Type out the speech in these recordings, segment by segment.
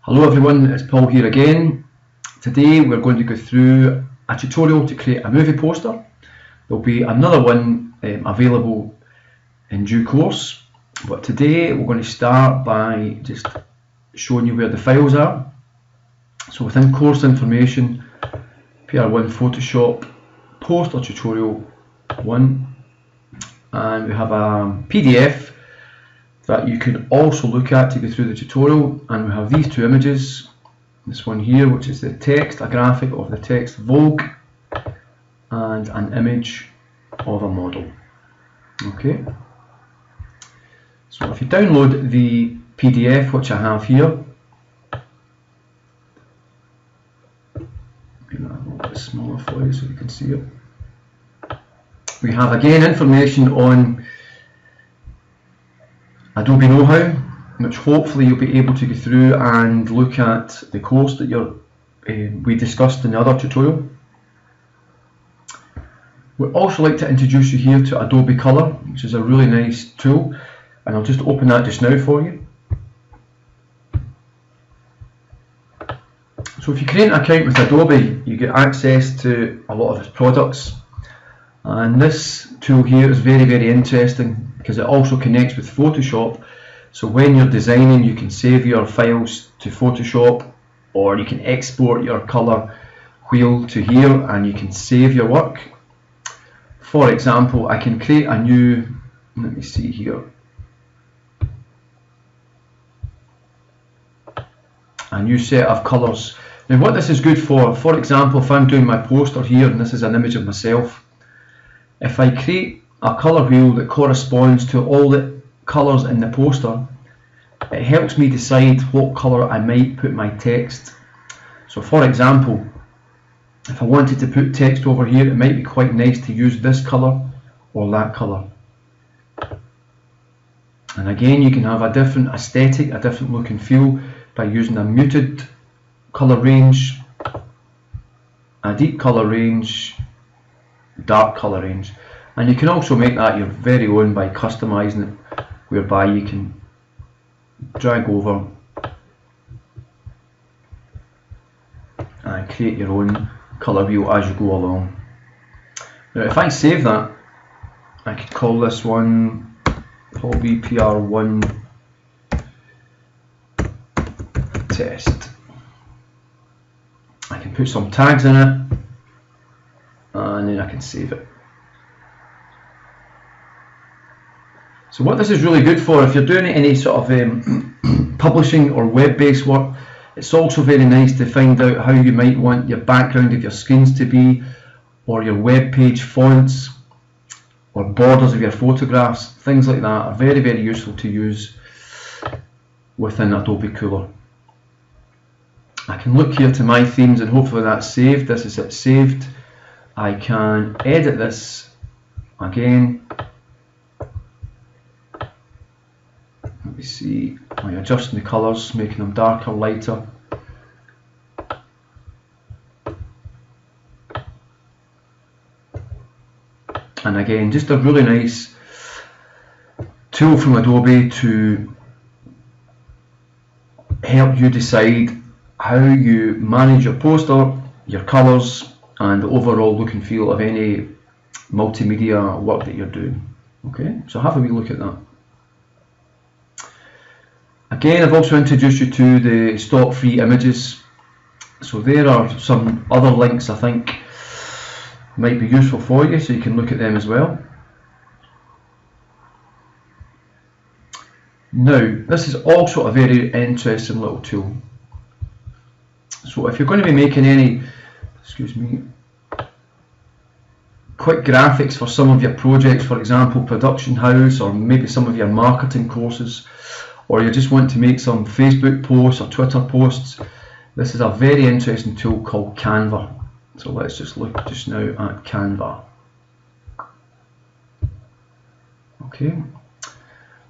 Hello everyone, it's Paul here again. Today we're going to go through a tutorial to create a movie poster. There'll be another one available in due course, but today we're going to start by just showing you where the files are. So within course information, PR1 Photoshop poster tutorial 1, and we have a PDF that you can also look at to go through the tutorial, and we have these two images, this one here which is the text, a graphic of the text Vogue, and an image of a model. Okay, so if you download the PDF which I have here, make that a little bit smaller for you so you can see it. We have again information on Adobe Know-how, which hopefully you'll be able to go through and look at the course that we discussed in the other tutorial. We'd also like to introduce you here to Adobe Color, which is a really nice tool, and I'll just open that just now for you. So if you create an account with Adobe, you get access to a lot of its products, and this tool here is very interesting because it also connects with Photoshop. So when you're designing, you can save your files to Photoshop, or you can export your color wheel to here and you can save your work. For example, I can create a new, let me see here, a new set of colors. Now what this is good for example, if I'm doing my poster here and this is an image of myself, if I create a color wheel that corresponds to all the colors in the poster, it helps me decide what color I might put my text. So for example, if I wanted to put text over here, it might be quite nice to use this color or that color. And again, you can have a different aesthetic, a different look and feel by using a muted color range, a deep color range, dark color range, and you can also make that your very own by customizing it, whereby you can drag over and create your own color wheel as you go along. Now if I save that, I could call this one probably PR1 test. I can put some tags in it and then I can save it. So what this is really good for, if you're doing any sort of publishing or web-based work, it's also very nice to find out how you might want your background of your screens to be, or your web page fonts, or borders of your photographs. Things like that are very useful to use within Adobe Cooler. I can look here to my themes and hopefully that's saved. This is it saved. I can edit this again. Let me see, by adjusting the colours, making them darker, lighter. And again, just a really nice tool from Adobe to help you decide how you manage your poster, your colours, and the overall look and feel of any multimedia work that you're doing. Okay, so have a wee look at that. Again, I've also introduced you to the stock free images. So there are some other links I think might be useful for you, so you can look at them as well. Now, this is also a very interesting little tool. So if you're going to be making any, quick graphics for some of your projects, for example production house, or maybe some of your marketing courses, or you just want to make some Facebook posts or Twitter posts, this is a very interesting tool called Canva. So let's just look just now at Canva. Okay,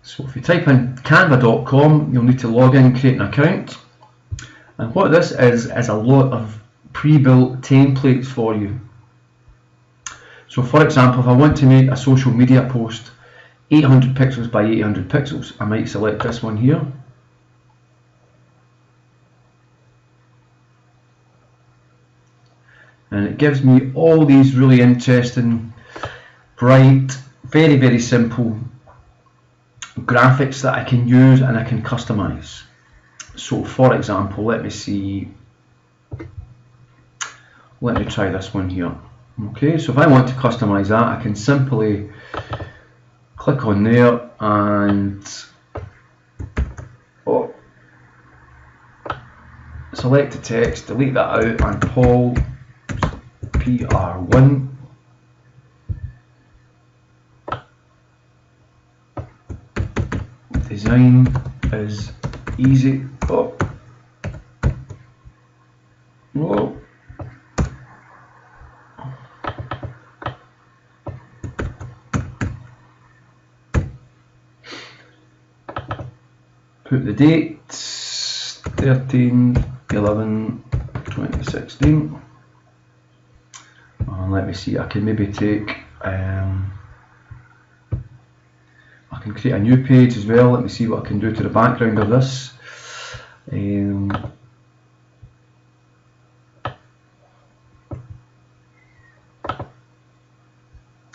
so if you type in canva.com, you'll need to log in and create an account. And what this is a lot of pre-built templates for you. So for example, if I want to make a social media post 800 pixels by 800 pixels, I might select this one here. and it gives me all these really interesting, bright, very, very simple graphics that I can use and I can customize. So for example, let me try this one here. Okay, so if I want to customize that, I can simply click on there and select the text, delete that out, and Paul PR1 design is easy. Put the date 13/11/2016, and let me see, I can maybe take I can create a new page as well. Let me see what I can do to the background of this. I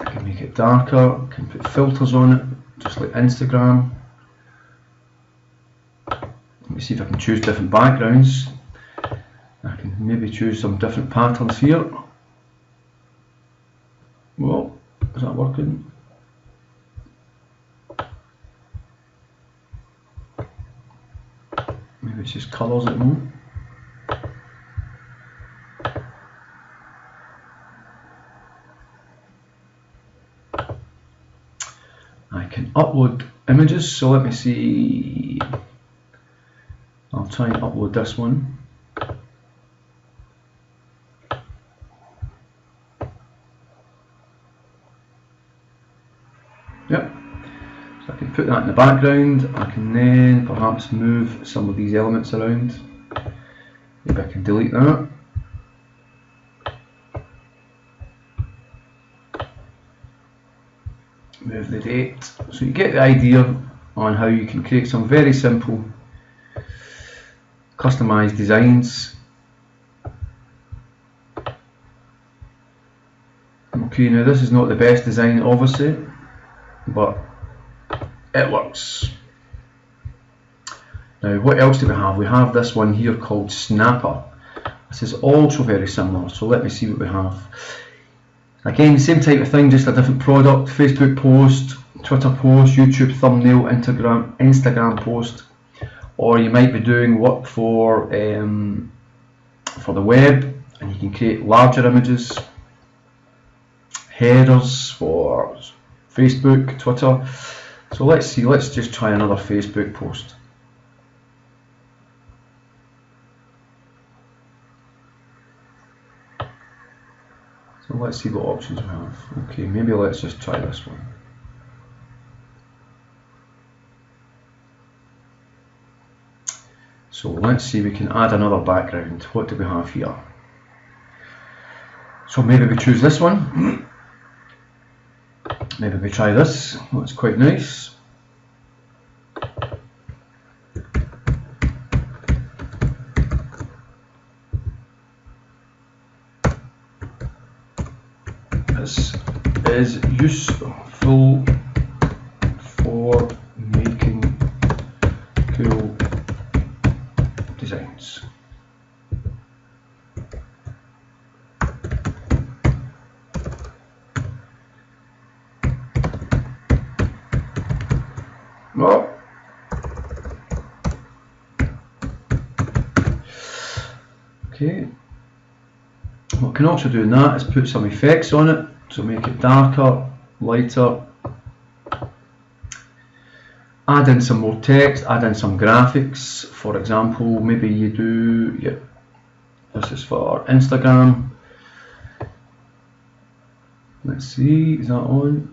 can make it darker, I can put filters on it, just like Instagram. Let me see if I can choose different backgrounds. I can maybe choose some different patterns here. Well, is that working? Maybe it's just colours at the moment. I can upload images, so let me see. I'll try and upload this one. Yep, so I can put that in the background. I can then perhaps move some of these elements around. Maybe I can delete that. Move the date. So you get the idea on how you can create some very simple customized designs. Okay, now this is not the best design obviously, but it works. Now what else do we have? We have this one here called Snapper. This is also very similar, so let me see what we have. Again, the same type of thing, just a different product. Facebook post, Twitter post, YouTube thumbnail, Instagram post. Or you might be doing work for the web, and you can create larger images, headers for Facebook, Twitter. So let's see, let's just try another Facebook post. So let's see what options we have. Okay, maybe let's just try this one. So let's see, we can add another background. What do we have here? So maybe we choose this one. Maybe we try this. That's quite nice. This is useful for making cool designs. Well, okay. What we can also do in that is put some effects on it, so make it darker, lighter, add in some more text, add in some graphics. For example, maybe you do, yep, this is for Instagram. Let's see, is that on?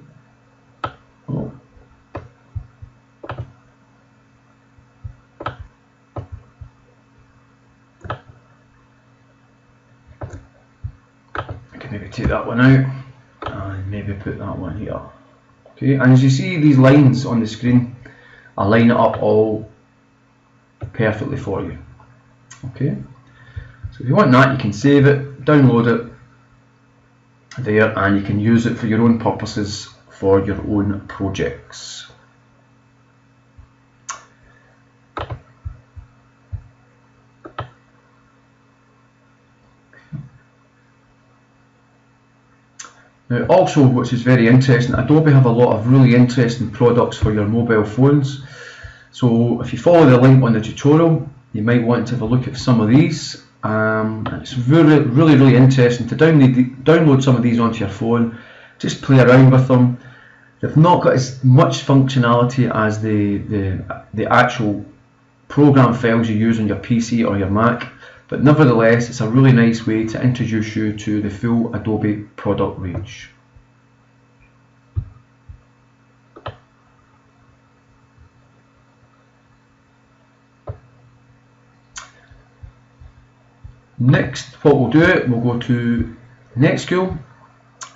Oh. I can maybe take that one out and maybe put that one here. Okay, and as you see, these lines on the screen, I line it up all perfectly for you. Okay, so if you want that, you can save it, download it, there, and you can use it for your own purposes for your own projects. Now also, which is very interesting, Adobe have a lot of really interesting products for your mobile phones. So if you follow the link on the tutorial, you might want to have a look at some of these. It's really interesting to download some of these onto your phone, just play around with them. They've not got as much functionality as the actual program files you use on your PC or your Mac, but nevertheless it's a really nice way to introduce you to the full Adobe product range. Next, what we'll do, we'll go to Netschool,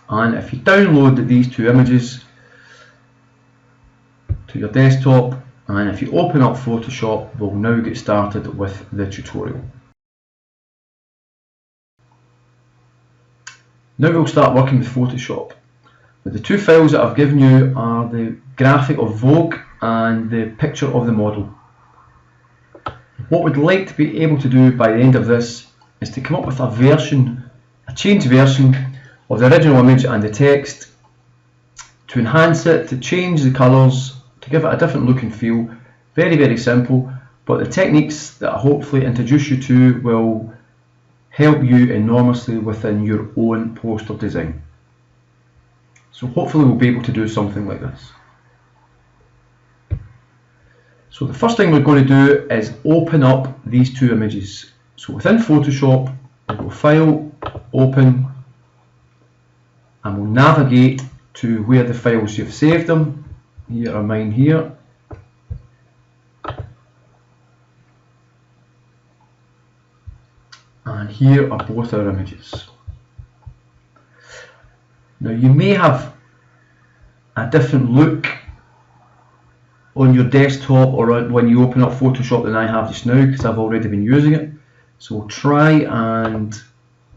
and if you download these two images to your desktop, and if you open up Photoshop, we'll now get started with the tutorial. Now we'll start working with Photoshop. But the two files that I've given you are the graphic of Vogue and the picture of the model. What we'd like to be able to do by the end of this is to come up with a changed version of the original image and the text, to enhance it, to change the colours, to give it a different look and feel. Very simple, but the techniques that I hopefully introduce you to will help you enormously within your own poster design. So hopefully we'll be able to do something like this. So the first thing we're going to do is open up these two images. So within Photoshop, we'll go File, Open, and we'll navigate to where the files you've saved them. Here are mine here. And here are both our images. Now you may have a different look on your desktop or when you open up Photoshop than I have just now, because I've already been using it. So we'll try and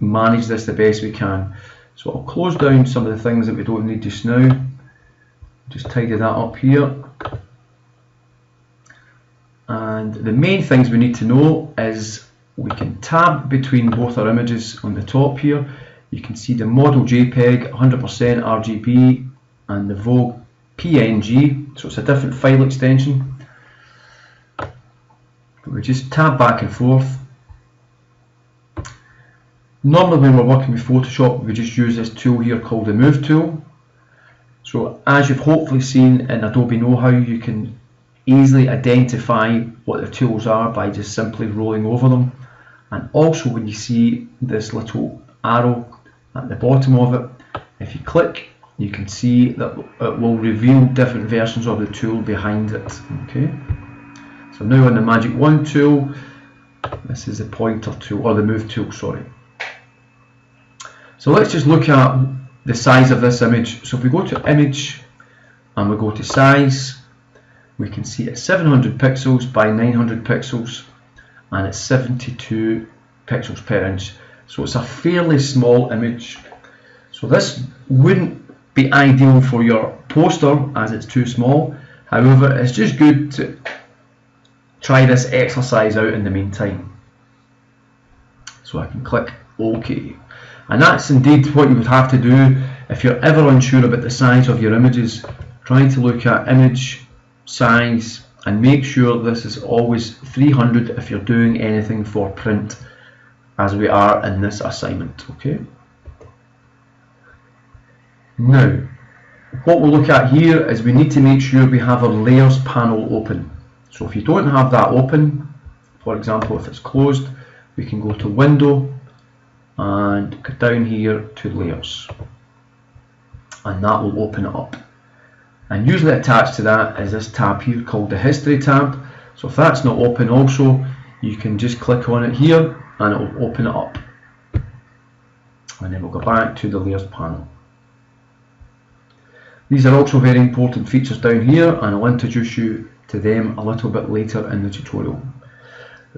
manage this the best we can. So I'll close down some of the things that we don't need just now. Just tidy that up here. And the main things we need to know is we can tab between both our images on the top here. You can see the model JPEG 100% RGB and the Vogue PNG, so it's a different file extension. We just tab back and forth. Normally when we're working with Photoshop, we just use this tool here called the Move tool. So as you've hopefully seen in Adobe Know-how, you can easily identify what the tools are by just simply rolling over them. And also when you see this little arrow at the bottom of it, if you click, you can see that it will reveal different versions of the tool behind it. Okay. So now on the Magic Wand tool, this is the pointer tool, or the Move tool, sorry. So let's just look at the size of this image. So if we go to Image and we go to Size, we can see it's 700 pixels by 900 pixels and it's 72 pixels per inch. So it's a fairly small image. So this wouldn't be ideal for your poster as it's too small. However, it's just good to try this exercise out in the meantime. So I can click OK. And that's indeed what you would have to do if you're ever unsure about the size of your images. Try to look at image size and make sure this is always 300 if you're doing anything for print, as we are in this assignment. Okay. Now, what we'll look at here is we need to make sure we have our layers panel open. So if you don't have that open, for example if it's closed, we can go to Window and go down here to Layers, and that will open it up. And usually attached to that is this tab here called the History tab. So if that's not open also, you can just click on it here and it will open it up. And then we'll go back to the Layers panel. These are also very important features down here, and I'll introduce you to them a little bit later in the tutorial.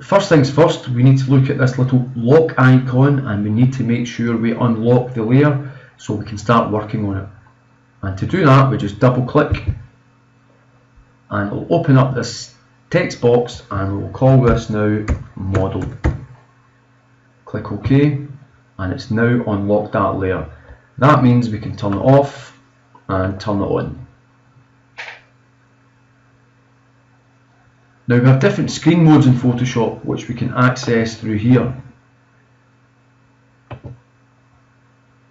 First things first, we need to look at this little lock icon and we need to make sure we unlock the layer. so we can start working on it. And to do that, we just double click and it'll open up this text box, and we'll call this now model. Click OK, and it's now unlocked that layer. That means we can turn it off and turn it on. Now we have different screen modes in Photoshop which we can access through here.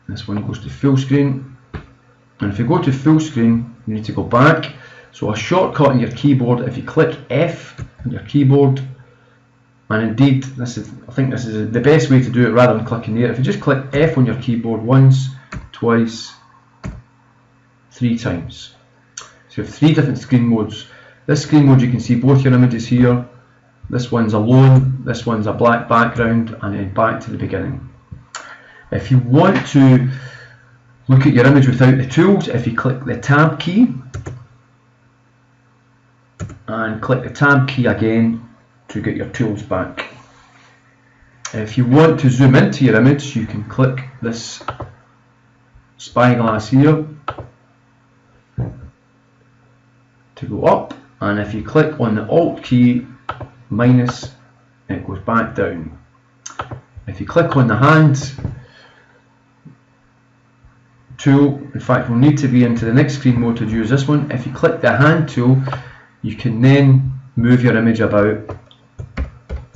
This one goes to full screen, and if you go to full screen you need to go back. So a shortcut on your keyboard, if you click F on your keyboard, and indeed I think this is the best way to do it rather than clicking there. If you just click F on your keyboard once, twice, 3 times. So you have 3 different screen modes. This screen mode, you can see both your images here. This one's alone, this one's a black background, and then back to the beginning. If you want to look at your image without the tools, if you click the Tab key and click the Tab key again to get your tools back. If you want to zoom into your image, you can click this spyglass here to go up, and if you click on the Alt key minus, it goes back down. If you click on the hand tool, in fact we'll need to be into the next screen mode to use this one. If you click the hand tool, you can then move your image about,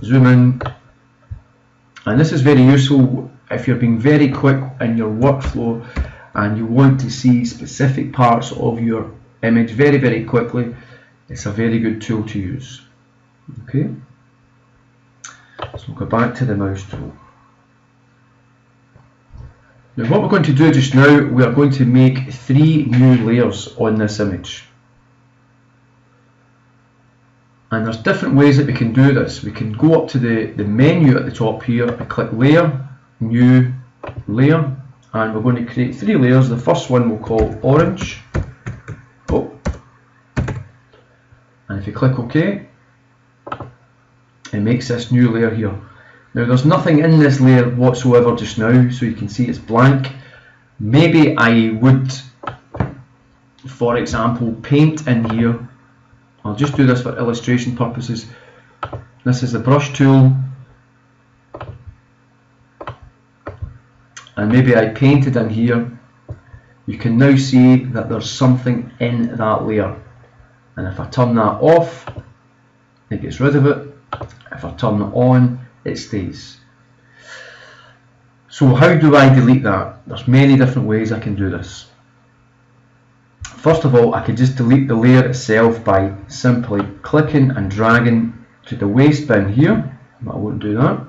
zoom in, and this is very useful if you're being very quick in your workflow and you want to see specific parts of your image very quickly. It's a very good tool to use. Okay, so we'll go back to the mouse tool. Now what we're going to do just now, we are going to make 3 new layers on this image. And there's different ways that we can do this. We can go up to the menu at the top here and click Layer, New Layer, and we're going to create 3 layers. The first one we'll call Orange. And if you click OK, it makes this new layer here. Now there's nothing in this layer whatsoever just now, so you can see it's blank. Maybe I would, for example, paint in here. I'll just do this for illustration purposes. This is the brush tool, and maybe I painted in here. You can now see that there's something in that layer, and if I turn that off, it gets rid of it. If I turn it on, it stays. So how do I delete that? There's many different ways I can do this. First of all, I could just delete the layer itself by simply clicking and dragging to the waste bin here, but I won't do that.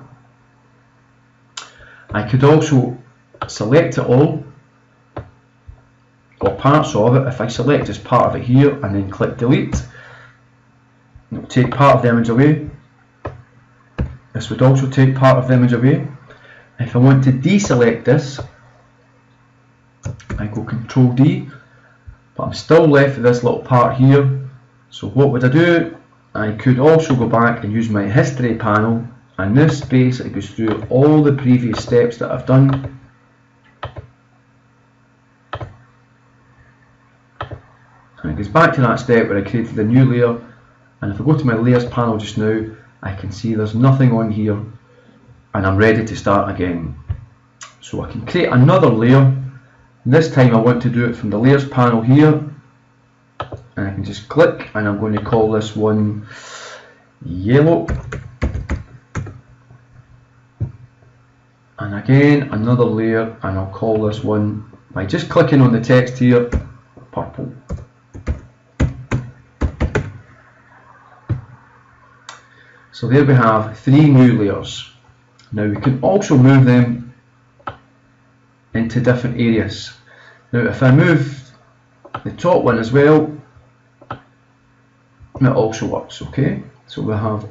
I could also select it all, or parts of it. If I select just part of it here and then click delete, it will take part of the image away. This would also take part of the image away. If I want to deselect this, I go Control D, but I'm still left with this little part here. So what would I do? I could also go back and use my history panel, and this basically goes through all the previous steps that I've done. And it goes back to that step where I created a new layer, and if I go to my layers panel just now, I can see there's nothing on here, and I'm ready to start again. So I can create another layer. This time I want to do it from the layers panel here, and I can just click, and I'm going to call this one yellow, and again another layer, and I'll call this one, by just clicking on the text here, purple. So there we have 3 new layers. Now we can also move them into different areas. Now if I move the top one as well, it also works. Okay, so we have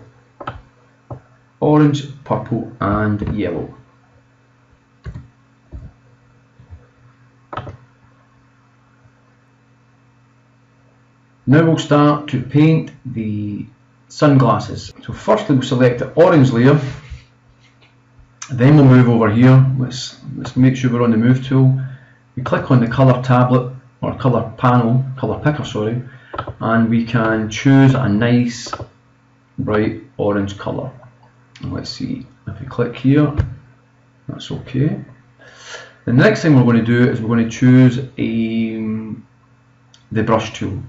orange, purple and yellow. Now we'll start to paint the sunglasses. So firstly we'll select the orange layer, then we'll move over here. Let's make sure we're on the move tool, we click on the colour tablet, or colour panel, colour picker, sorry, and we can choose a nice bright orange colour. And let's see, if we click here, that's okay. The next thing we're going to do is we're going to choose the brush tool.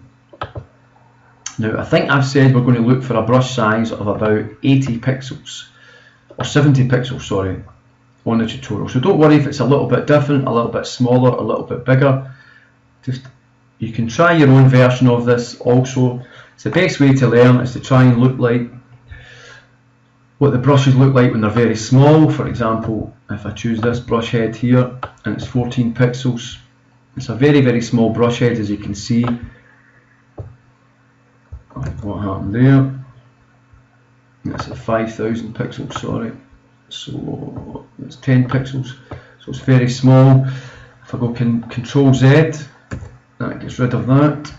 Now I think I've said we're going to look for a brush size of about 80 pixels, or 70 pixels, sorry, on the tutorial. So don't worry if it's a little bit different, a little bit smaller, a little bit bigger. Just, you can try your own version of this also. It's the best way to learn is to try and look like what the brushes look like when they're very small. For example, if I choose this brush head here and it's 14 pixels, it's a very, very small brush head, as you can see. What happened there? It's at 5,000 pixels, sorry. So it's 10 pixels, so it's very small. If I go Control Z, that gets rid of that.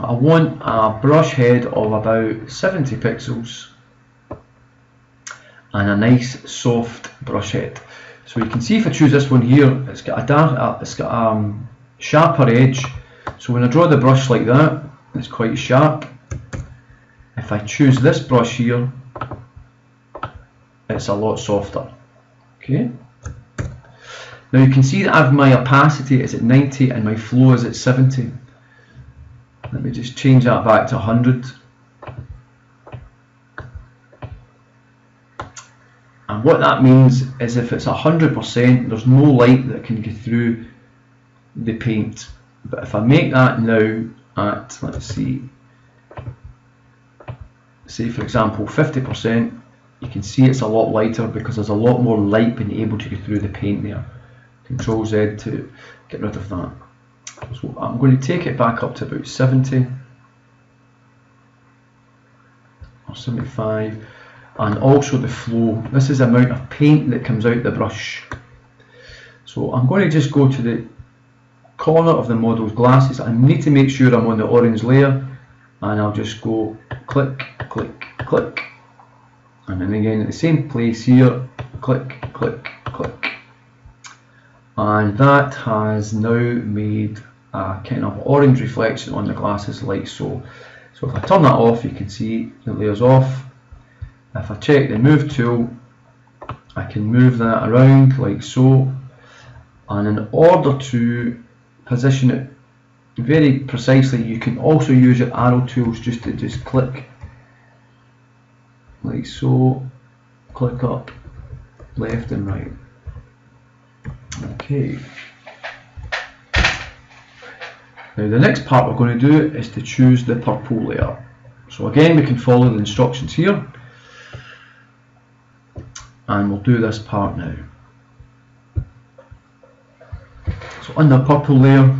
I want a brush head of about 70 pixels and a nice soft brush head. So you can see if I choose this one here, it's got a sharper edge. So when I draw the brush like that, it's quite sharp. If I choose this brush here, it's a lot softer. Okay. Now you can see that my opacity is at 90 and my flow is at 70. Let me just change that back to 100. And what that means is if it's 100%, there's no light that can get through the paint. But if I make that now at, let's see, say for example 50%, you can see it's a lot lighter because there's a lot more light being able to go through the paint there. Control Z to get rid of that. So I'm going to take it back up to about 70 or 75, and also the flow. This is the amount of paint that comes out the brush. So I'm going to just go to the corner of the model's glasses. I need to make sure I'm on the orange layer, and I'll just go click, click, click, and then again at the same place here, click, click, click. And that has now made a kind of orange reflection on the glasses like so. So if I turn that off, you can see the layers off. If I check the move tool, I can move that around like so. And in order to position it very precisely, you can also use your arrow tools just to just click like so, click up, left and right. Okay. Now the next part we're going to do is to choose the purple layer. So again, we can follow the instructions here, and we'll do this part now. So on the purple layer,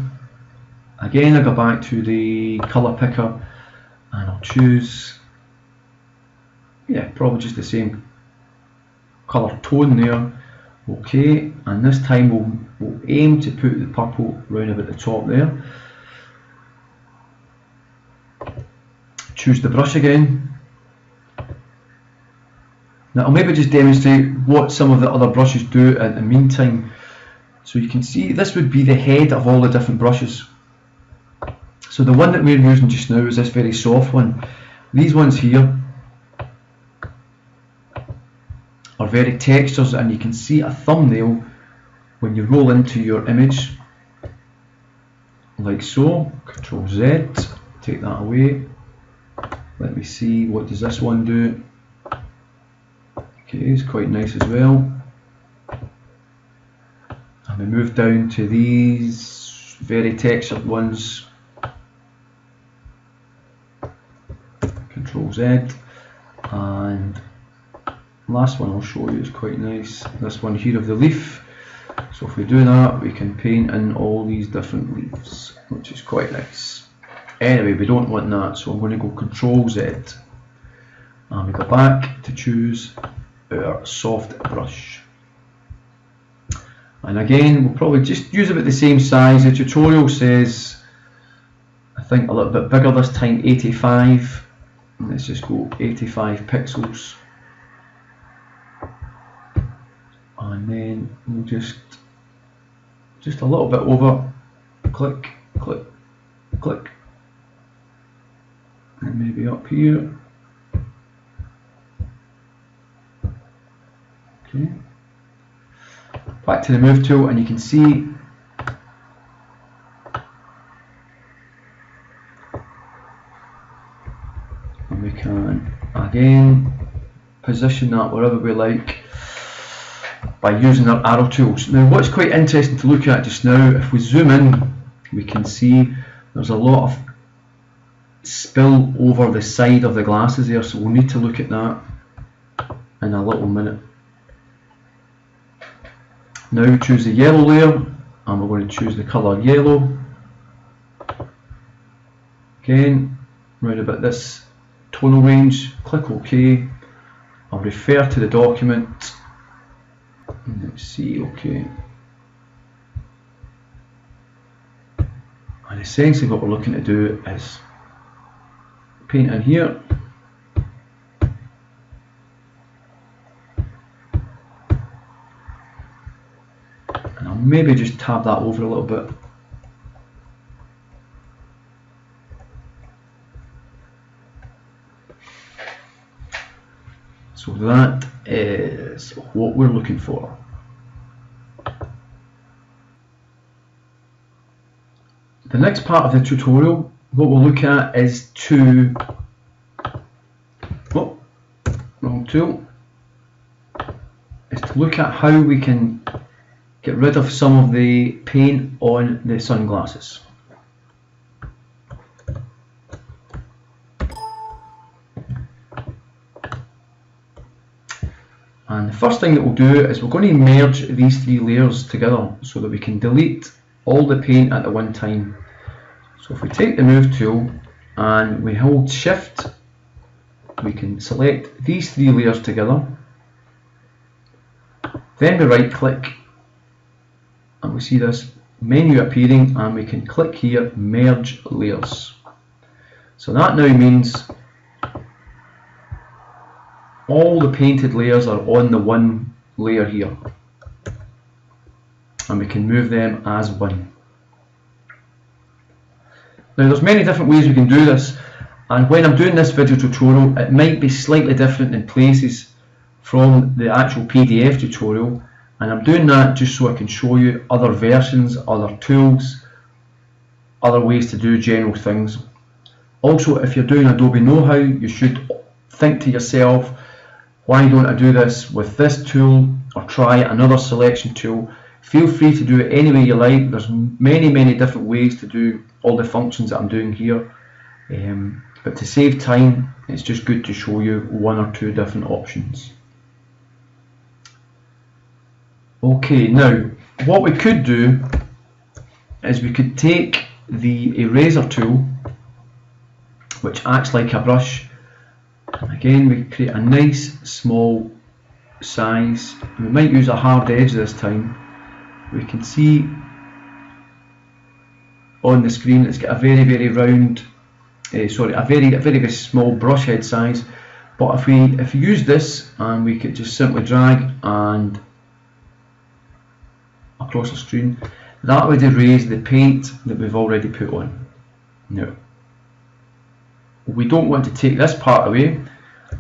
again I go back to the colour picker and I'll choose, yeah, probably just the same colour tone there. Okay, and this time we'll aim to put the purple round about the top there. Choose the brush again. Now I'll maybe just demonstrate what some of the other brushes do in the meantime. So you can see this would be the head of all the different brushes. So the one that we're using just now is this very soft one. These ones here are very textures, and you can see a thumbnail when you roll into your image like so. Control Z, take that away. Let me see, what does this one do? Okay, it's quite nice as well. And we move down to these very textured ones. Control Z, and last one I'll show you is quite nice. This one here of the leaf. So if we do that, we can paint in all these different leaves, which is quite nice. Anyway, we don't want that, so I'm going to go Control Z, and we go back to choose our soft brush. And again, we'll probably just use about the same size. The tutorial says, I think a little bit bigger this time, 85. Let's just go 85 pixels. And then we'll just just a little bit over, click, click, click, and maybe up here. Okay. Back to the move tool, and you can see and we can again position that wherever we like by using our arrow tools. Now what's quite interesting to look at just now, if we zoom in, we can see there's a lot of spill over the side of the glasses there, so we'll need to look at that in a little minute. Now we choose the yellow layer, and we're going to choose the colour yellow. Again, round about this tonal range, click OK. I'll refer to the document. Let's see, OK. And essentially what we're looking to do is paint in here. And I'll maybe just tab that over a little bit. So that is what we're looking for. The next part of the tutorial, what we'll look at is wrong tool, is to look at how we can get rid of some of the paint on the sunglasses. And the first thing that we'll do is we're going to merge these three layers together so that we can delete all the paint at the one time. So if we take the move tool and we hold shift, we can select these three layers together. Then we right click and we see this menu appearing, and we can click here, merge layers. So that now means all the painted layers are on the one layer here, and we can move them as one. Now there's many different ways we can do this, and when I'm doing this video tutorial it might be slightly different in places from the actual PDF tutorial, and I'm doing that just so I can show you other versions, other tools, other ways to do general things. Also, if you're doing Adobe Know-how, you should think to yourself, why don't I do this with this tool or try another selection tool? Feel free to do it any way you like. There's many different ways to do all the functions that I'm doing here, but to save time it's just good to show you one or two different options. Okay, now what we could do is we could take the eraser tool, which acts like a brush. Again, we create a nice small size. We might use a hard edge this time. We can see on the screen it's got a very round, a very small brush head size. But if we use this, and we could just simply drag and across the screen, that would erase the paint that we've already put on. Now, we don't want to take this part away.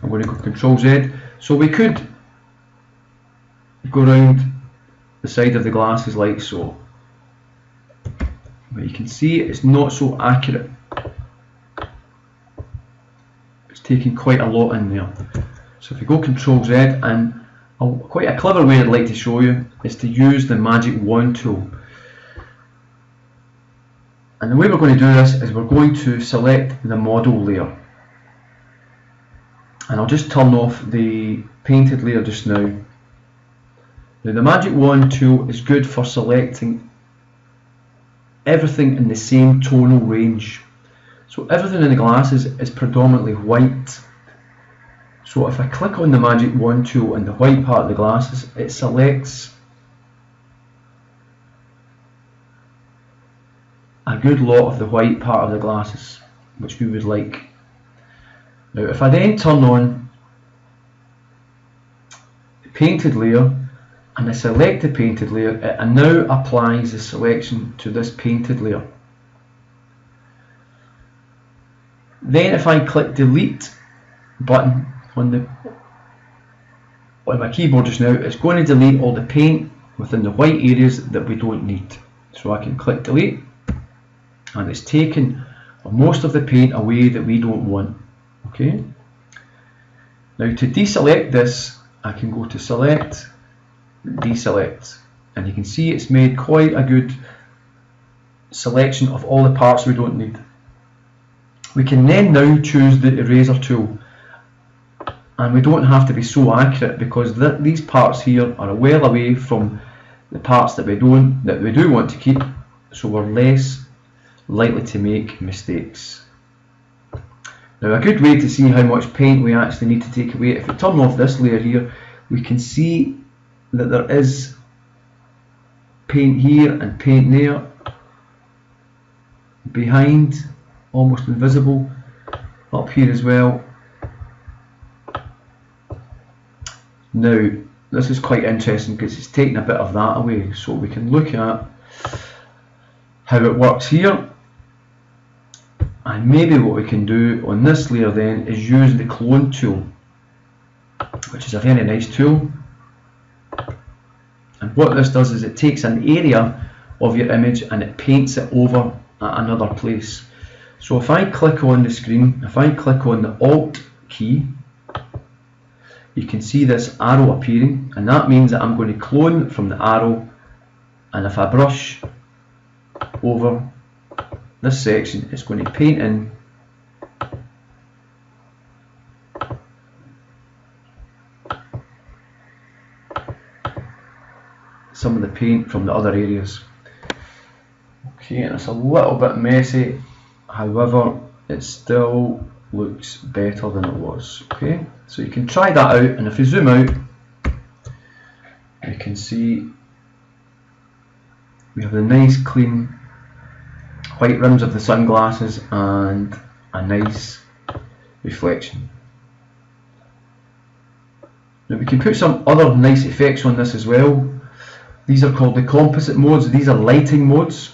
I'm going to go Control Z. So we could go around the side of the glasses like so. But you can see it's not so accurate. It's taking quite a lot in there. So if we go Control Z, and quite a clever way I'd like to show you is to use the magic wand tool. And the way we're going to do this is we're going to select the model layer. And I'll just turn off the painted layer just now. Now the magic wand tool is good for selecting everything in the same tonal range. So everything in the glasses is predominantly white. So if I click on the magic wand tool in the white part of the glasses, it selects a good lot of the white part of the glasses, which we would like. Now if I then turn on the painted layer and I select the painted layer, it now applies the selection to this painted layer. Then if I click delete button on my keyboard just now, it's going to delete all the paint within the white areas that we don't need. So I can click delete, and it's taken most of the paint away that we don't want. Okay. Now to deselect this, I can go to select, deselect, and you can see it's made quite a good selection of all the parts we don't need. We can then now choose the eraser tool, and we don't have to be so accurate because these parts here are well away from the parts that we do want to keep, so we're less likely to make mistakes. Now a good way to see how much paint we actually need to take away, if we turn off this layer here, we can see that there is paint here and paint there, behind, almost invisible, up here as well. Now this is quite interesting because it's taken a bit of that away, so we can look at how it works here. And maybe what we can do on this layer then is use the clone tool, which is a very nice tool. And what this does is it takes an area of your image and it paints it over at another place. So if I click on the screen, if I click on the Alt key, you can see this arrow appearing, and that means that I'm going to clone from the arrow, and if I brush over this section, it's going to paint in some of the paint from the other areas. Okay, and it's a little bit messy, however it still looks better than it was. Okay, so you can try that out, and if you zoom out, you can see we have the nice clean white rims of the sunglasses and a nice reflection. Now we can put some other nice effects on this as well. These are called the composite modes. These are lighting modes,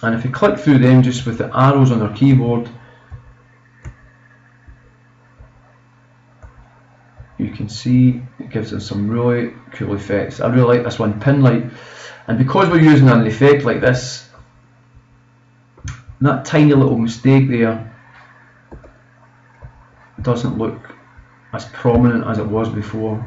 and if you click through them just with the arrows on our keyboard, you can see it gives us some really cool effects. I really like this one, pin light, and because we're using an effect like this, that tiny little mistake there doesn't look as prominent as it was before.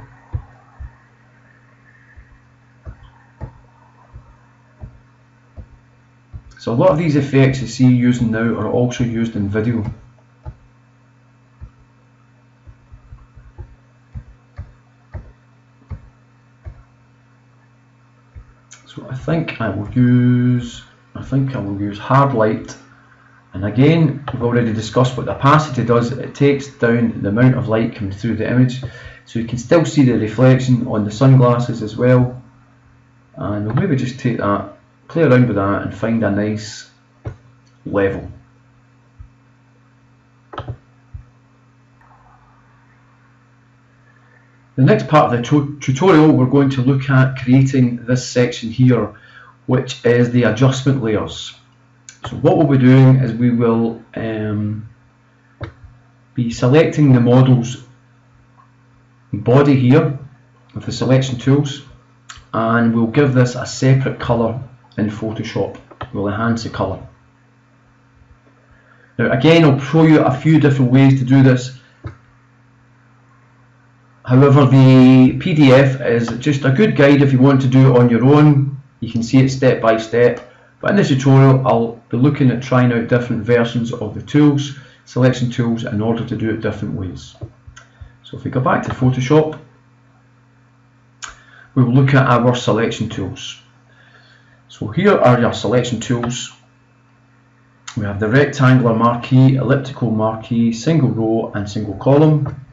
So a lot of these effects you see using now are also used in video. So I think I will use hard light, and again we've already discussed what the opacity does. It takes down the amount of light coming through the image, so you can still see the reflection on the sunglasses as well. And we'll maybe just take that, play around with that, and find a nice level. The next part of the tutorial, we're going to look at creating this section here, which is the adjustment layers. So what we'll be doing is we will be selecting the model's body here with the selection tools, and we'll give this a separate colour in Photoshop. We'll enhance the colour. Now again, I'll show you a few different ways to do this. However, the PDF is just a good guide if you want to do it on your own. You can see it step by step. But in this tutorial, I'll be looking at trying out different versions of the tools, selection tools, in order to do it different ways. So if we go back to Photoshop, we will look at our selection tools. So here are your selection tools. We have the rectangular marquee, elliptical marquee, single row and single column.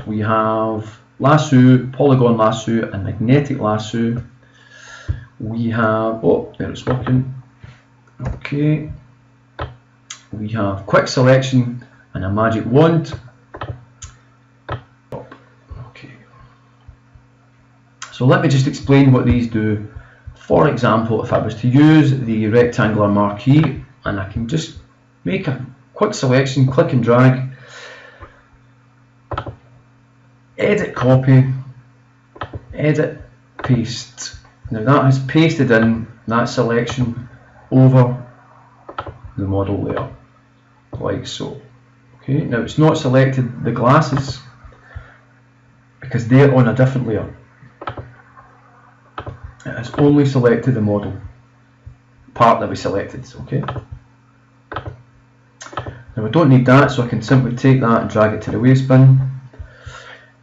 We have lasso, polygon lasso and magnetic lasso. We have, oh, there it's working. Okay. We have quick selection and a magic wand. Okay. So So let me just explain what these do. For example, if I was to use the rectangular marquee, and I can just make a quick selection, click and drag, edit copy, edit paste. Now that has pasted in that selection over the model layer, like so. Okay, now it's not selected the glasses because they're on a different layer. It has only selected the model part that we selected. Okay. Now I don't need that, so I can simply take that and drag it to the waste bin.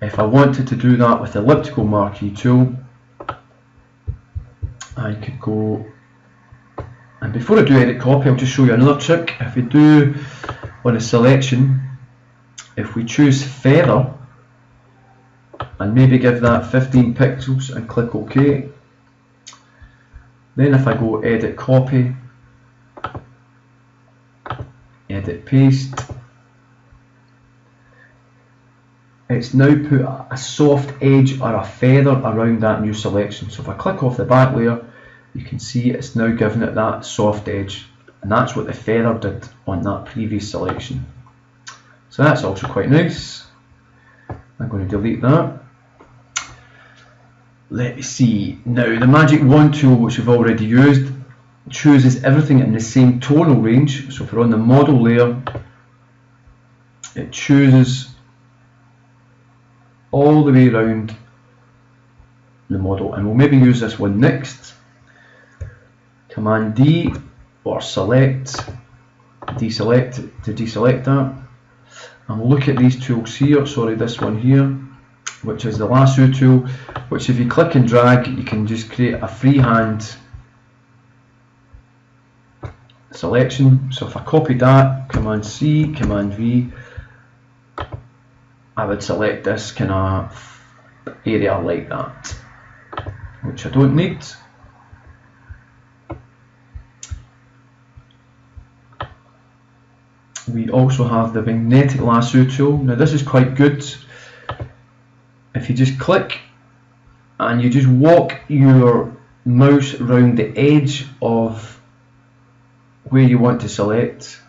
If I wanted to do that with the elliptical marquee tool, I could go, and before I do edit copy, I'll just show you another trick. If we do on a selection, if we choose feather and maybe give that 15 pixels and click OK, then if I go edit copy, edit paste, it's now put a soft edge or a feather around that new selection. So if I click off the back layer, you can see it's now giving it that soft edge, and that's what the feather did on that previous selection. So that's also quite nice. I'm going to delete that. Let me see. Now the Magic Wand tool, which we've already used, chooses everything in the same tonal range. So if we're on the model layer, it chooses all the way around the model, and we'll maybe use this one next. Command D or select, deselect to deselect that, and we'll look at these tools here. Sorry, this one here, which is the lasso tool, which if you click and drag, you can just create a freehand selection. So if I copied that, Command C, Command V, I would select this kind of area like that, which I don't need. We also have the magnetic lasso tool. Now this is quite good. If you just click and you just walk your mouse around the edge of where you want to select,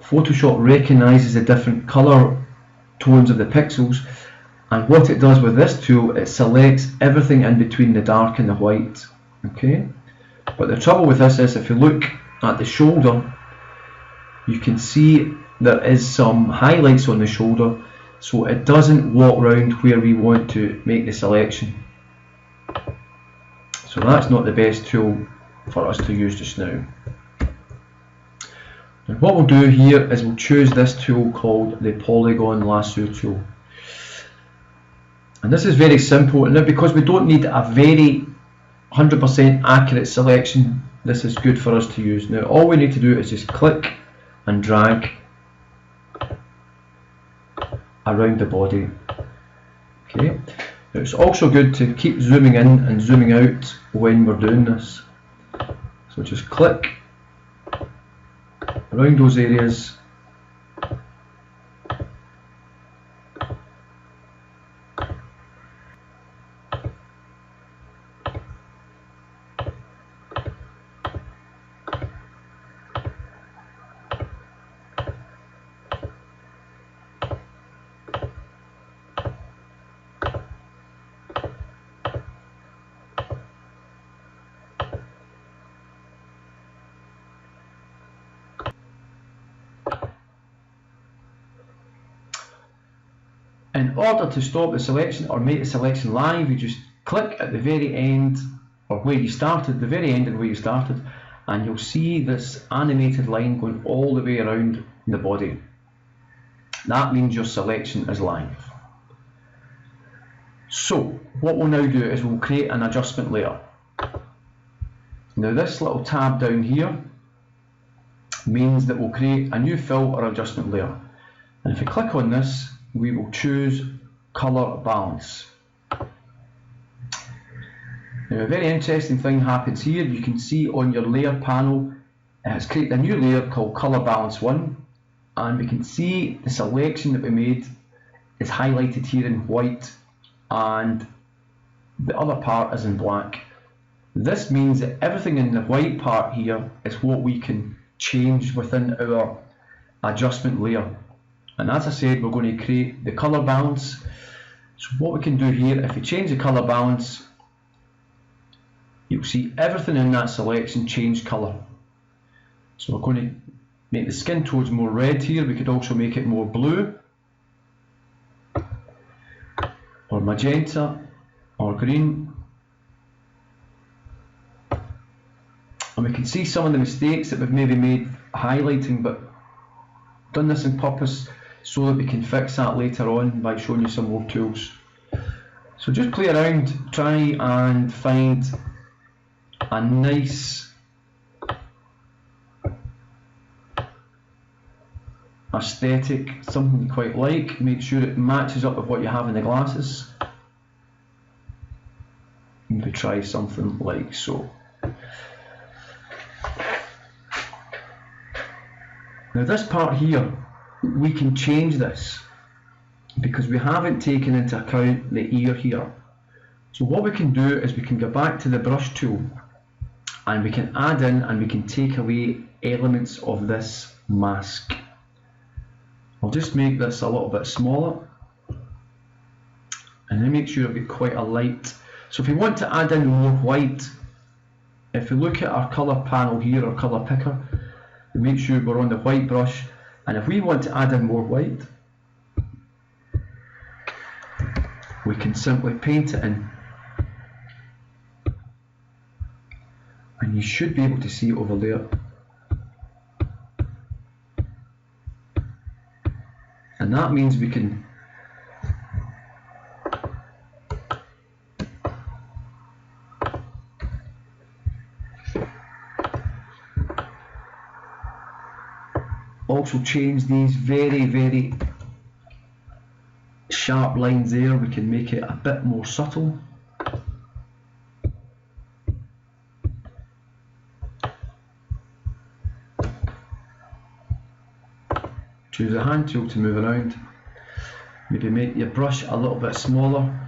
Photoshop recognises the different colour tones of the pixels, and what it does with this tool, it selects everything in between the dark and the white. Okay, but the trouble with this is if you look at the shoulder, you can see there is some highlights on the shoulder, so it doesn't walk around where we want to make the selection. So that's not the best tool for us to use just now. And what we'll do here is we'll choose this tool called the Polygon Lasso tool. And this is very simple, and now because we don't need a very 100% accurate selection, this is good for us to use. Now all we need to do is just click and drag around the body. Okay. Now it's also good to keep zooming in and zooming out when we're doing this. So just click around those areas. In order to stop the selection or make the selection live, you just click at the very end, or where you started, the very end of where you started, and you'll see this animated line going all the way around the body. That means your selection is live. So what we'll now do is we'll create an adjustment layer. Now this little tab down here means that we'll create a new fill or adjustment layer, and if we click on this, we will choose color balance. Now a very interesting thing happens here. You can see on your layer panel it has created a new layer called color balance 1, and we can see the selection that we made is highlighted here in white and the other part is in black. This means that everything in the white part here is what we can change within our adjustment layer. And as I said, we're going to create the colour balance. So what we can do here, if we change the colour balance, you'll see everything in that selection change colour. So we're going to make the skin tones more red here. We could also make it more blue, or magenta, or green. And we can see some of the mistakes that we've maybe made highlighting, but done this on purpose so that we can fix that later on by showing you some more tools. So just play around, try and find a nice aesthetic, something you quite like. Make sure it matches up with what you have in the glasses. Maybe try something like so. Now this part here, we can change this because we haven't taken into account the ear here. So what we can do is we can go back to the brush tool and we can add in and we can take away elements of this mask. I'll just make this a little bit smaller and then make sure I've got quite a light. So if we want to add in more white, if we look at our colour panel here, or colour picker, we make sure we're on the white brush, and if we want to add in more white, we can simply paint it in. And you should be able to see it over there. And that means we can also change these very sharp lines there. We can make it a bit more subtle. Choose the hand tool to move around. Maybe make your brush a little bit smaller.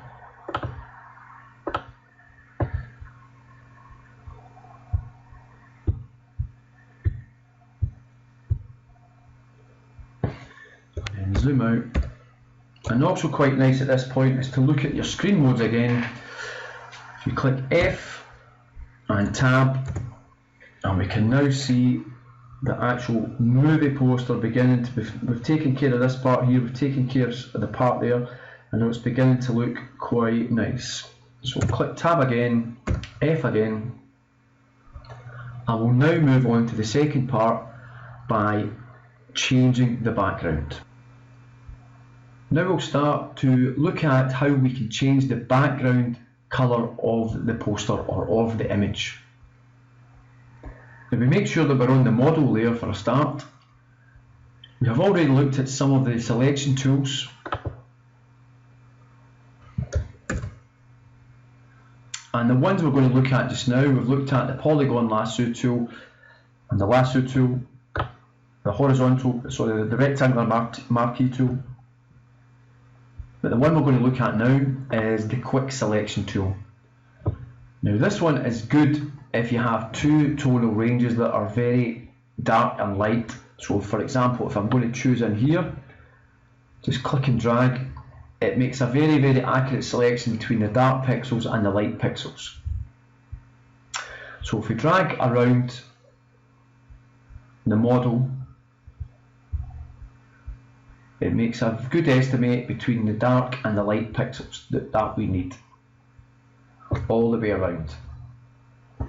And zoom out. And also quite nice at this point is to look at your screen modes again. If you click F and Tab, and we can now see the actual movie poster beginning to be, we've taken care of this part here, we've taken care of the part there, and now it's beginning to look quite nice. So click Tab again, F again. I will now move on to the second part by changing the background. Now we'll start to look at how we can change the background colour of the poster or of the image. Now we make sure that we're on the model layer for a start. We have already looked at some of the selection tools. And the ones we're going to look at just now, we've looked at the polygon lasso tool and the lasso tool, the rectangular marquee tool. But the one we're going to look at now is the quick selection tool. Now this one is good if you have two tonal ranges that are very dark and light. So for example, if I'm going to choose in here, just click and drag, it makes a very accurate selection between the dark pixels and the light pixels. So if we drag around the model, it makes a good estimate between the dark and the light pixels that we need all the way around.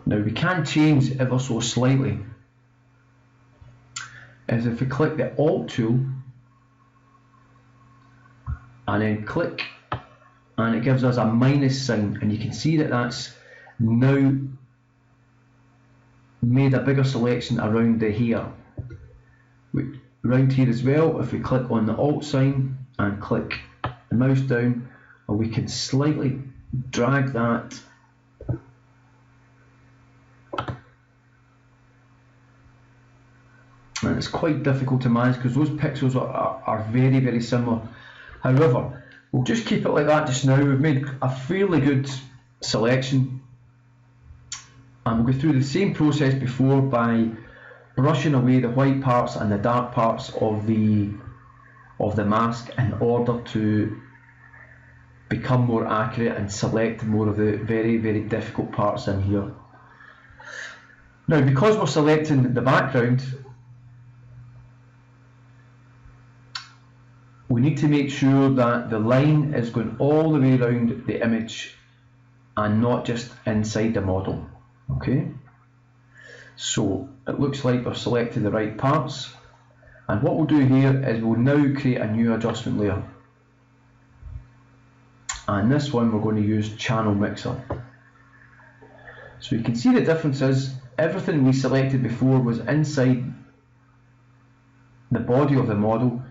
Now we can change ever so slightly, as if we click the Alt tool and then click, and it gives us a minus sign, and you can see that that's now made a bigger selection around the hair. Around here as well, if we click on the Alt sign and click the mouse down, and we can slightly drag that and it's quite difficult to manage because those pixels are very similar. However, we'll just keep it like that just now. We've made a fairly good selection, and we'll go through the same process before by brushing away the white parts and the dark parts of the mask in order to become more accurate and select more of the very, very difficult parts in here. Now, because we're selecting the background, we need to make sure that the line is going all the way around the image and not just inside the model. Okay, so it looks like we've selected the right parts, and what we'll do here is we'll now create a new adjustment layer, and this one we're going to use Channel Mixer. So you can see the difference is everything we selected before was inside the body of the model,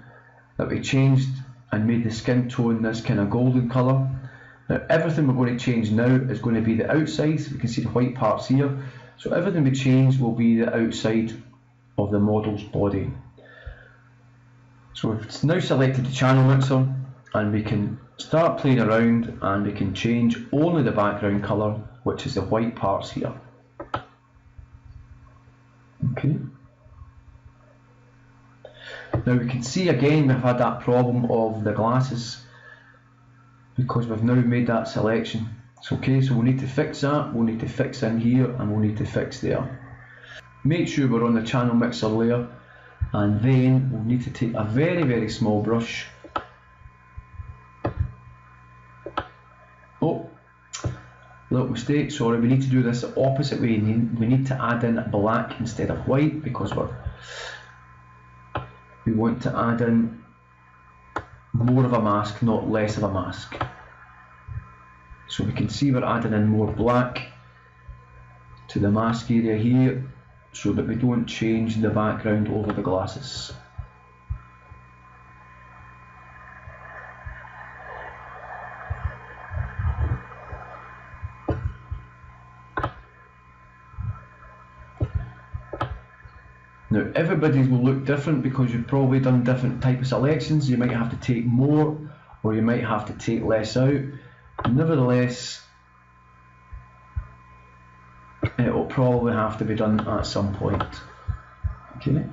that we changed and made the skin tone this kind of golden colour. Now everything we're going to change now is going to be the outside. So we can see the white parts here. So everything we change will be the outside of the model's body. So we've now selected the Channel Mixer, and we can start playing around, and we can change only the background colour, which is the white parts here. Okay. Now we can see again we've had that problem of the glasses because we've now made that selection. So, okay, so we'll need to fix that, we'll need to fix in here, and we'll need to fix there. Make sure we're on the Channel Mixer layer, and then we'll need to take a very, very small brush. Oh, little mistake, sorry, we need to do this the opposite way. We need to add in black instead of white because we want to add in more of a mask, not less of a mask. So we can see we're adding in more black to the mask area here so that we don't change the background over the glasses. Now everybody's will look different because you've probably done different type of selections. You might have to take more or you might have to take less out. Nevertheless, it will probably have to be done at some point. Okay.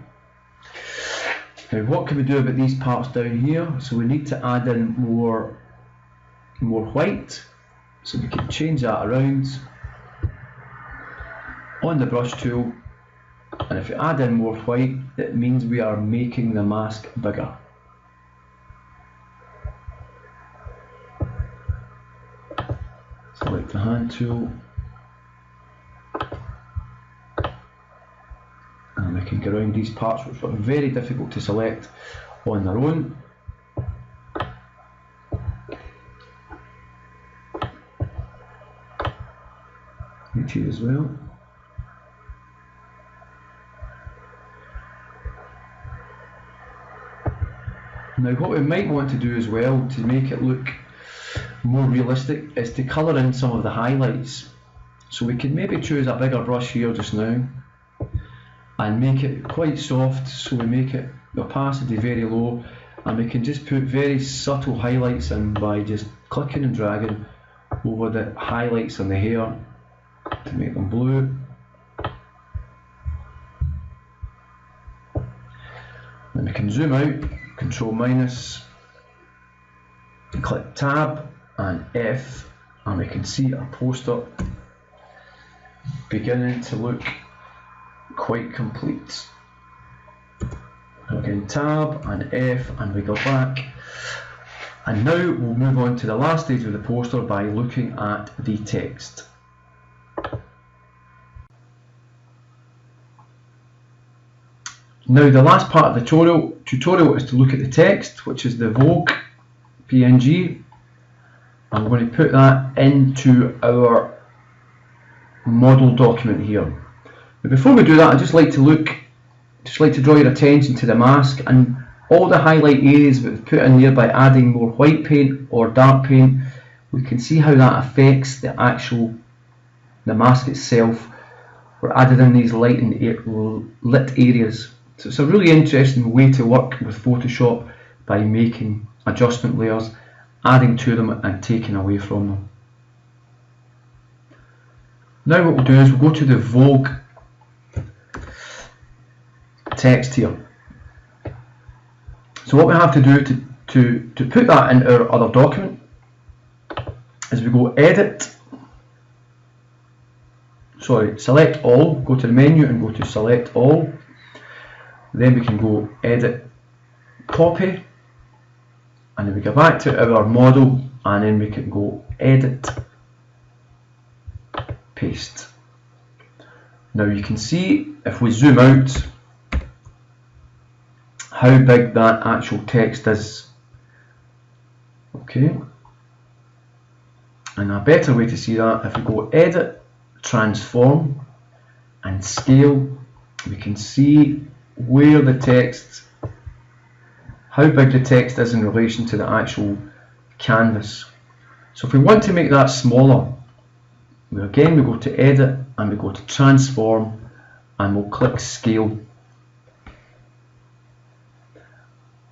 Now what can we do about these parts down here? So we need to add in more white. So we can change that around on the brush tool. And if you add in more white, it means we are making the mask bigger. Select the hand tool, and we can go around these parts which are very difficult to select on their own. Right here as well. Now what we might want to do as well to make it look more realistic is to colour in some of the highlights. So we can maybe choose a bigger brush here just now and make it quite soft, so we make it the opacity very low, and we can just put very subtle highlights in by just clicking and dragging over the highlights on the hair to make them blue. Then we can zoom out, Control minus, click Tab and F, and we can see our poster beginning to look quite complete. Again, Tab and F, and we go back. And now we'll move on to the last stage of the poster by looking at the text. Now the last part of the tutorial is to look at the text, which is the Vogue PNG. I'm going to put that into our model document here. But before we do that, I'd just like to draw your attention to the mask and all the highlight areas we've put in there by adding more white paint or dark paint. We can see how that affects the mask itself. We're added in these lit areas. So it's a really interesting way to work with Photoshop by making adjustment layers, adding to them and taking away from them. Now what we'll do is we'll go to the Vogue text here. So what we have to do to put that in our other document is we go select all, go to the menu and go to select all. Then we can go edit, copy, and then we go back to our model and then we can go edit, paste. Now you can see if we zoom out how big that actual text is. Okay, and a better way to see that, if we go edit, transform and scale, we can see where the text, how big the text is in relation to the actual canvas. So if we want to make that smaller, we go to edit and we go to transform and we'll click scale.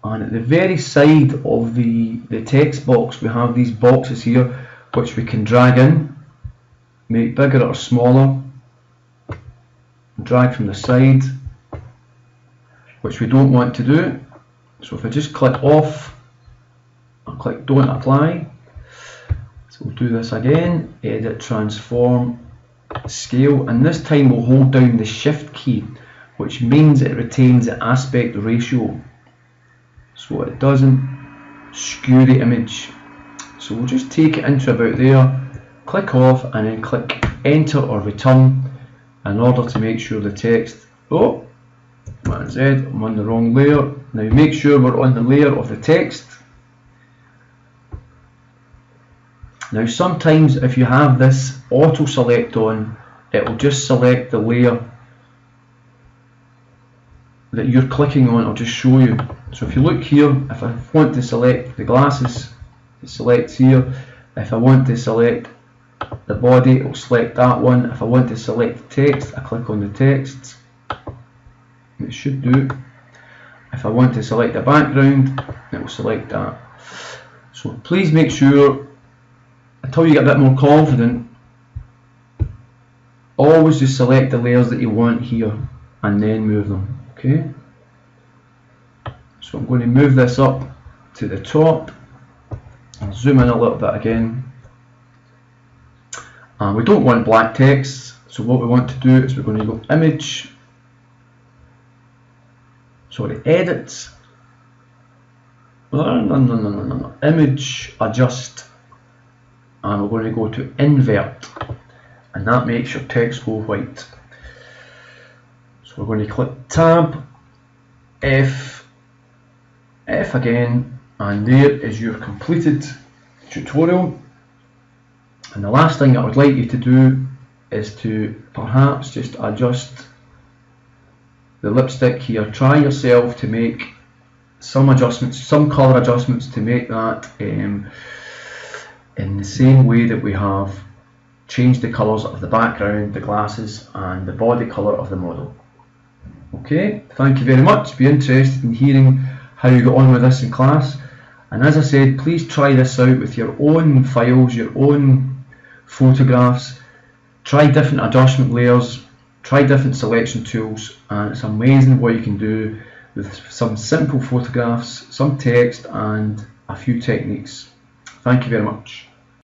And at the very side of the text box we have these boxes here which we can drag in, make bigger or smaller, drag from the side, which we don't want to do. So if I just click off and click don't apply, so we'll do this again, edit, transform, scale, and this time we'll hold down the shift key, which means it retains the aspect ratio so it doesn't skew the image. So we'll just take it into about there, click off and then click enter or return in order to make sure the text, oh, Command Z, I'm on the wrong layer. Now make sure we're on the layer of the text. Now sometimes if you have this auto select on, it will just select the layer that you're clicking on. I'll just show you. So if you look here, if I want to select the glasses, it selects here. If I want to select the body, it will select that one. If I want to select the text, I click on the text. It should do. If I want to select the background, it will select that. So please make sure, until you get a bit more confident, always just select the layers that you want here and then move them. Okay, so I'm going to move this up to the top. I'll zoom in a little bit again. And we don't want black text, so what we want to do is we're going to go image, edit, image, adjust, and we're going to go to invert, and that makes your text go white. So we're going to click tab, F again, and there is your completed tutorial. And the last thing I would like you to do is to perhaps just adjust the lipstick here. Try yourself to make some adjustments, some colour adjustments to make that in the same way that we have changed the colours of the background, the glasses and the body colour of the model. Okay, thank you very much. Be interested in hearing how you got on with this in class. And as I said, please try this out with your own files, your own photographs. Try different adjustment layers, try different selection tools, and it's amazing what you can do with some simple photographs, some text and a few techniques. Thank you very much.